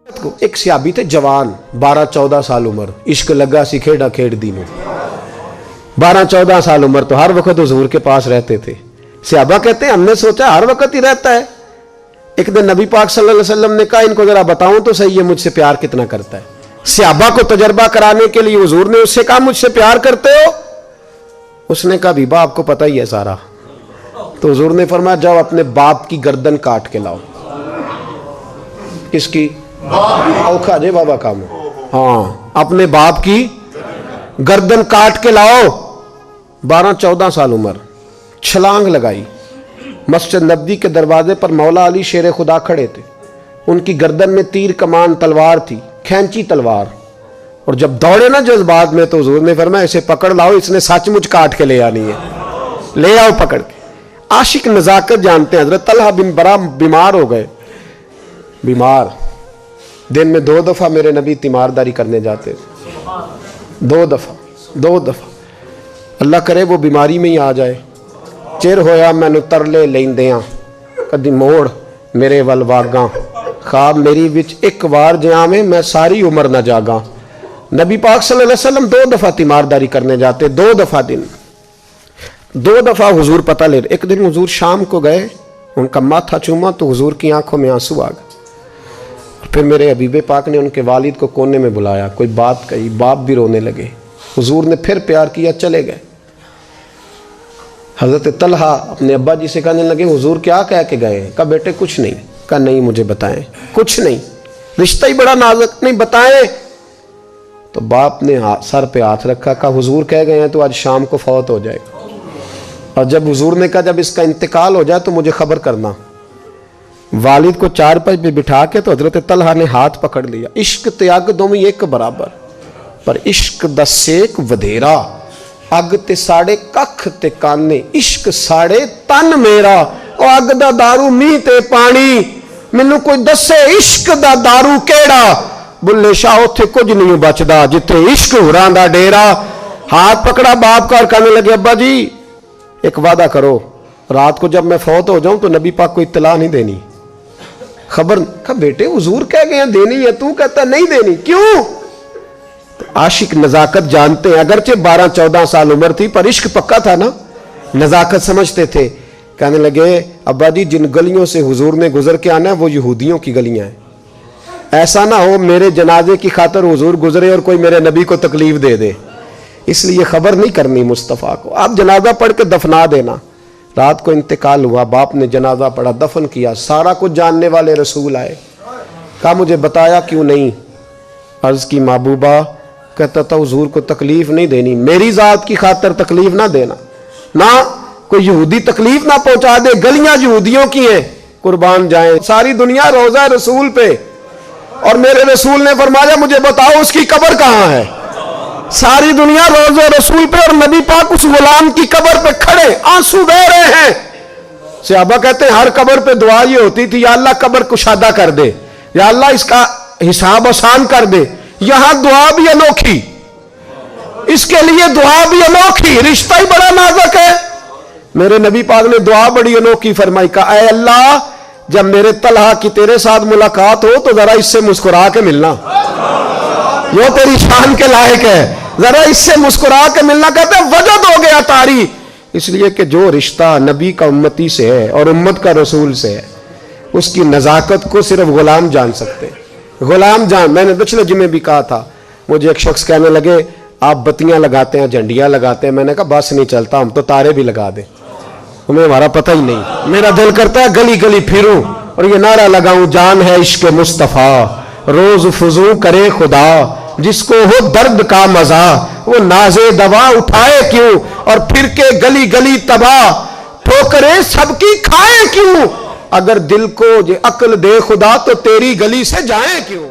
ایک صحابی تھے جوان 12-14 سال عمر, عشق لگا سی کھیڑا کھیڑ دینوں. 12-14 سال عمر تو ہر وقت حضور کے پاس رہتے تھے. صحابہ کہتے ہیں ہم نے سوچا ہر وقت ہی رہتا ہے. ایک دن نبی پاک صلی اللہ علیہ وسلم نے کہا ان کو ذرا بتاؤں تو صحیح ہے مجھ سے پیار کتنا کرتا ہے. صحابہ کو تجربہ کرانے کے لیے حضور نے اس سے کہا مجھ سے پیار کرتے ہو؟ اس نے کہا بیبا آپ کو پتہ ہی ہے سارا. تو حضور نے فرمایا جاؤ اپنے باپ کی گردن کاٹ کے لاؤ. کس کی؟ اوکھا جے بابا کام. ہاں اپنے باپ کی گردن کاٹ کے لاؤ. 12-14 سال عمر, چھلانگ لگائی. مسجد نبوی کے دروازے پر مولا علی شیر خدا کھڑے تھے. ان کی گردن میں تیر کمان تلوار تھی, کھینچی تلوار. اور جب دوڑے نا جذبات میں تو حضور نے فرمایا اسے پکڑ لاؤ, اس نے سچ مچ کاٹ کے لے آنی ہے. لے آؤ پکڑ کے. عاشق نزاکت جانتے ہیں. حضرت طلحہ بن برا بیمار ہو گئے. بیمار, دن میں 2 دفعہ میرے نبی تیمارداری کرنے جاتے تھے. 2 دفعہ. اللہ کرے وہ بیماری میں ہی آ جائے. چر ہویا مینو ترلے لیندیاں کدی موڑ میرے ول واگاں, خواب میری وچ ایک وار جہاں میں ساری عمر نہ جاگاں. نبی پاک صلی اللہ علیہ وسلم 2 دفعہ تیمارداری کرنے جاتے. 2 دفعہ دن, 2 دفعہ حضور پتہ لے. ایک دن حضور شام کو گئے, ان کا ماتھا چوما تو حضور کی آنکھوں میں آنسو آ گئے. پھر میرے حبیب پاک نے ان کے والد کو کونے میں بلایا, کوئی بات کہی, باپ بھی رونے لگے. حضور نے پھر پیار کیا, چلے گئے. حضرت طلحہ اپنے ابا جی سے کہنے لگے حضور کیا کہہ کے گئے؟ کہا بیٹے کچھ نہیں. کہا نہیں مجھے بتائیں. کچھ نہیں, رشتہ ہی بڑا نازک, نہیں بتائیں. تو باپ نے سر پہ ہاتھ رکھا, کہا حضور کہہ گئے ہیں تو آج شام کو فوت ہو جائے گا. اور جب حضور نے کہا جب اس کا انتقال ہو جائے تو مجھے خبر کرنا. والد کو 4 پہ بٹھا کے تو حضرت طلحہ نے ہاتھ پکڑ لیا. عشق تیاگ دومی ایک برابر, پر عشق دا سیک ودھیرا. اگ تے ساڑے ککھ تے کانے, عشق ساڑے تن میرا. او اگ دا دارو می تے پانی, مینوں کوئی دسے عشق دا دارو کیڑا. بلے شاہ اتھے کچھ نہیں بچدا جتھے عشق ہوراں دا ڈیرا. ہاتھ پکڑا باپ کا اور کہنے لگے ابا جی ایک وعدہ کرو, رات کو جب میں فوت ہو جاؤں تو نبی پاک کو اطلاع نہیں دینی, خبر. کہا بیٹے حضور کہہ گئے ہیں دینی ہے, تو کہتا نہیں دینی, کیوں؟ عاشق نزاکت جانتے ہیں. اگرچہ 12-14 سال عمر تھی پر عشق پکا تھا نا, نزاکت سمجھتے تھے. کہنے لگے ابا جی جن گلیوں سے حضور نے گزر کے آنا ہے وہ یہودیوں کی گلیاں ہیں. ایسا نہ ہو میرے جنازے کی خاطر حضور گزرے اور کوئی میرے نبی کو تکلیف دے دے, اس لیے خبر نہیں کرنی مصطفیٰ کو. آپ جنازہ پڑھ کے دفنا دینا. رات کو انتقال ہوا, باپ نے جنازہ پڑھا, دفن کیا. سارا کچھ جاننے والے رسول آئے. کہا مجھے بتایا کیوں نہیں؟ عرض کی محبوبہ, کہتا تھا حضور کو تکلیف نہیں دینی, میری ذات کی خاطر تکلیف نہ دینا, نہ کوئی یہودی تکلیف نہ پہنچا دے. گلیاں یہودیوں کی ہیں, قربان جائیں. ساری دنیا روضہ رسول پہ, اور میرے رسول نے فرمایا مجھے بتاؤ اس کی قبر کہاں ہے. ساری دنیا روضہ رسول پہ, اور نبی پاک اس غلام کی قبر پہ کھڑے آنسو بہ رہے ہیں. صحابہ کہتے ہیں ہر قبر پہ دعا یہ ہوتی تھی یا اللہ قبر کشادہ کر دے, یا اللہ اس کا حساب آسان کر دے. یہاں دعا بھی انوکھی, اس کے لیے دعا بھی انوکھی, رشتہ ہی بڑا نازک ہے. میرے نبی پاک نے دعا بڑی انوکھی فرمائی. کہا اے اللہ جب میرے طلحہ کی تیرے ساتھ ملاقات ہو تو ذرا اس سے مسکرا کے ملنا, وہ تیری شان کے لائق ہے, ذرا اس سے مسکرا کے ملنا. کہتے ہیں وجد ہو گیا طاری, اس لیے کہ جو رشتہ نبی کا امتی سے ہے اور امت کا رسول سے ہے اس کی نزاکت کو صرف غلام جان سکتے. غلام جان. میں نے پچھلے جمعے بھی کہا تھا, مجھے ایک شخص کہنے لگے آپ بتیاں لگاتے ہیں, جھنڈیاں لگاتے ہیں. میں نے کہا بس نہیں چلتا, ہم تو تارے بھی لگا دیں, ہمیں ہمارا پتہ ہی نہیں. میرا دل کرتا ہے گلی گلی پھروں اور یہ نعرہ لگاؤں جان ہے عشق مصطفیٰ, روز فضو کرے خدا, جس کو ہو درد کا مزہ وہ نازے دوا اٹھائے کیوں, اور پھر کے گلی گلی تباہ ٹھوکریں سب کی کھائے کیوں. اگر دل کو یہ عقل دے خدا تو تیری گلی سے جائیں کیوں.